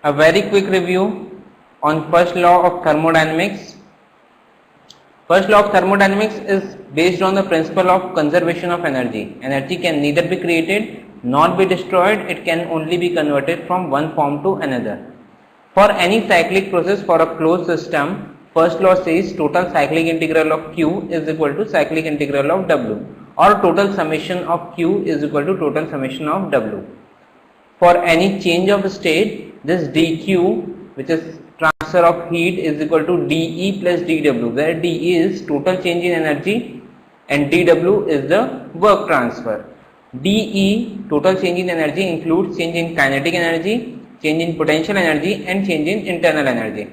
A very quick review on first law of thermodynamics. First law of thermodynamics is based on the principle of conservation of energy. Energy can neither be created nor be destroyed, it can only be converted from one form to another. For any cyclic process for a closed system, first law says total cyclic integral of Q is equal to cyclic integral of W, or total summation of Q is equal to total summation of W. For any change of state, this dQ, which is transfer of heat, is equal to dE plus dW, where dE is total change in energy and dW is the work transfer. dE, total change in energy, includes change in kinetic energy, change in potential energy and change in internal energy.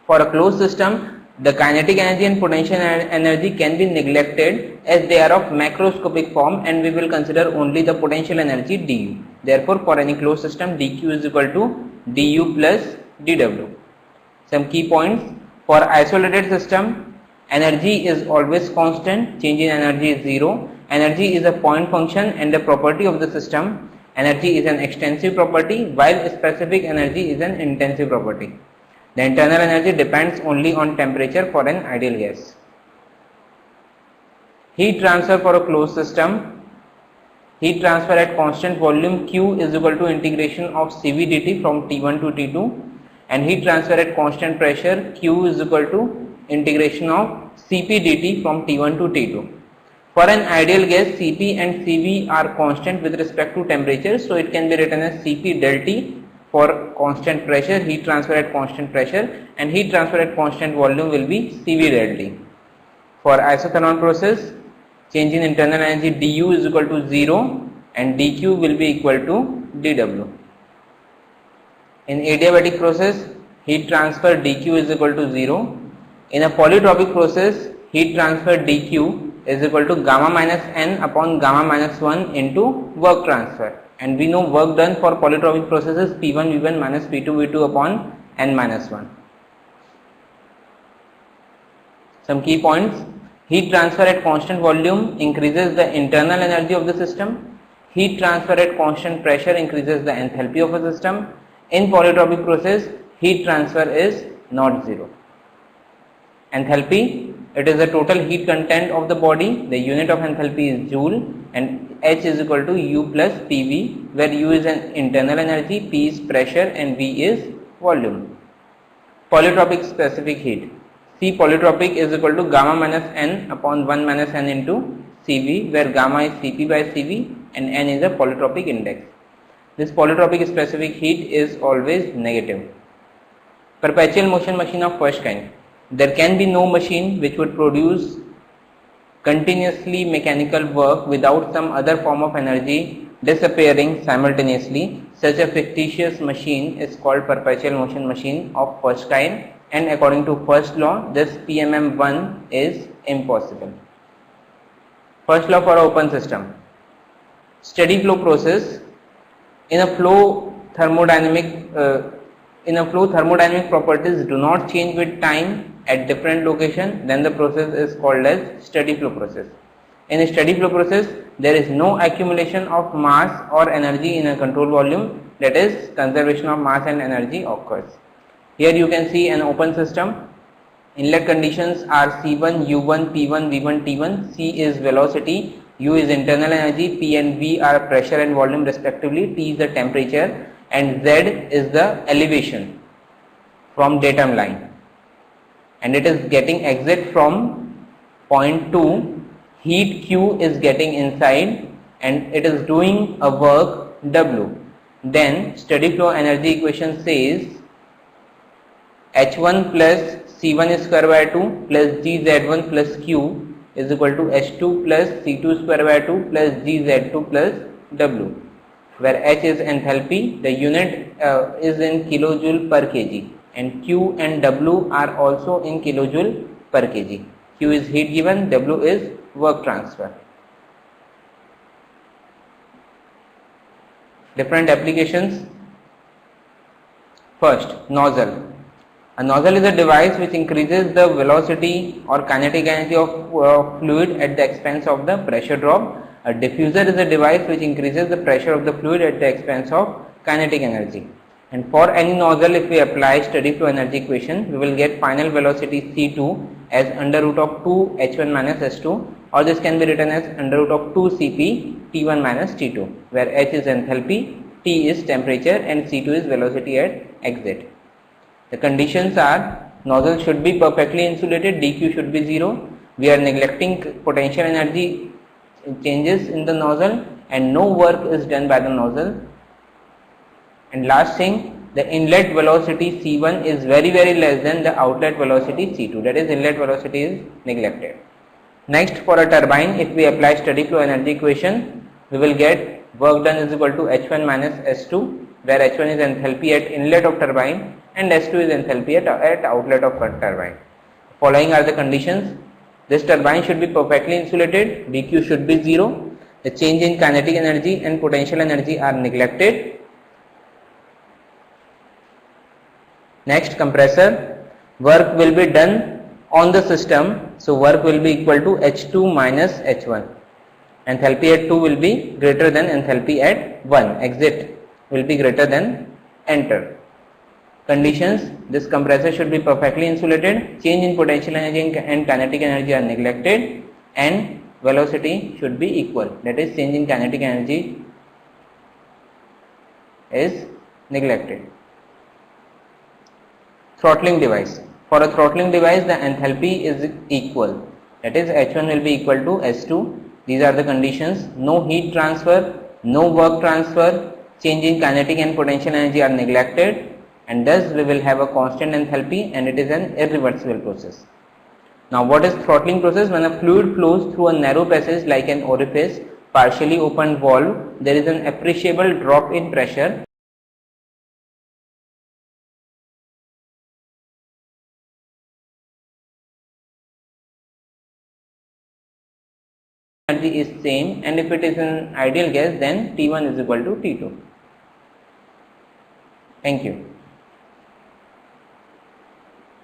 For a closed system, the kinetic energy and potential energy can be neglected as they are of macroscopic form, and we will consider only the potential energy dU. Therefore, for any closed system, dQ is equal to du plus dW. Some key points: for isolated system, energy is always constant, change in energy is zero. Energy is a point function and a property of the system. Energy is an extensive property while specific energy is an intensive property. The internal energy depends only on temperature for an ideal gas. Heat transfer for a closed system. Heat transfer at constant volume Q is equal to integration of Cv dt from T1 to T2, and heat transfer at constant pressure Q is equal to integration of Cp dt from T1 to T2. For an ideal gas, Cp and Cv are constant with respect to temperature, so it can be written as Cp del T for constant pressure, heat transfer at constant pressure, and heat transfer at constant volume will be Cv del T. For isothermal process, change in internal energy du is equal to 0 and dQ will be equal to dW. In adiabatic process, heat transfer dQ is equal to 0. In a polytropic process, heat transfer dQ is equal to gamma minus n upon gamma minus 1 into work transfer, and we know work done for polytropic processes P1 V1 minus P2 V2 upon n minus 1. Some key points: heat transfer at constant volume increases the internal energy of the system. Heat transfer at constant pressure increases the enthalpy of a system. In polytropic process, heat transfer is not zero. Enthalpy: it is the total heat content of the body. The unit of enthalpy is joule, and H is equal to U plus PV, where U is an internal energy, P is pressure and V is volume. Polytropic specific heat. C polytropic is equal to gamma minus n upon 1 minus n into Cv, where gamma is Cp by Cv and n is a polytropic index. This polytropic specific heat is always negative. Perpetual motion machine of first kind. There can be no machine which would produce continuously mechanical work without some other form of energy disappearing simultaneously. Such a fictitious machine is called perpetual motion machine of first kind, and according to first law, this PMM1 is impossible. First law for open system. Steady flow process. In a flow, thermodynamic properties do not change with time at different location, then the process is called as steady flow process. In a steady flow process, there is no accumulation of mass or energy in a control volume, that is, conservation of mass and energy occurs. Here you can see an open system. Inlet conditions are C1, U1, P1, V1, T1. C is velocity, U is internal energy, P and V are pressure and volume respectively, T is the temperature, and Z is the elevation from datum line, and it is getting exit from point 2. Heat Q is getting inside and it is doing a work W. Then steady flow energy equation says H1 plus C1 square by 2 plus GZ1 plus Q is equal to H2 plus C2 square by 2 plus GZ2 plus W, where H is enthalpy, the unit is in kilojoule per kg, and Q and W are also in kilojoule per kg. Q is heat given, W is work transfer. Different applications. First, nozzle. A nozzle is a device which increases the velocity or kinetic energy of fluid at the expense of the pressure drop. A diffuser is a device which increases the pressure of the fluid at the expense of kinetic energy. And for any nozzle, if we apply steady flow energy equation, we will get final velocity C2 as under root of 2 H1 minus S2, or this can be written as under root of 2 Cp T1 minus T2, where H is enthalpy, T is temperature and C2 is velocity at exit. The conditions are nozzle should be perfectly insulated, dq should be 0, we are neglecting potential energy changes in the nozzle and no work is done by the nozzle. And last thing, the inlet velocity C1 is very less than the outlet velocity C2, that is inlet velocity is neglected. Next, for a turbine, if we apply steady flow energy equation, we will get work done is equal to H1 minus S2, where H1 is enthalpy at inlet of turbine and S2 is enthalpy at outlet of turbine. Following are the conditions. This turbine should be perfectly insulated, dq should be 0, the change in kinetic energy and potential energy are neglected. Next, compressor, work will be done on the system, so work will be equal to H2 minus H1. Enthalpy at 2 will be greater than enthalpy at 1, exit will be greater than enter. Conditions, this compressor should be perfectly insulated, change in potential energy and kinetic energy are neglected, and velocity should be equal, that is change in kinetic energy is neglected. Throttling device, for a throttling device the enthalpy is equal, that is H1 will be equal to S2, these are the conditions, no heat transfer, no work transfer, change in kinetic and potential energy are neglected, and thus we will have a constant enthalpy and it is an irreversible process. Now what is throttling process? When a fluid flows through a narrow passage like an orifice, partially opened valve, there is an appreciable drop in pressure. Energy is same, and if it is an ideal gas, then T1 is equal to T2. Thank you.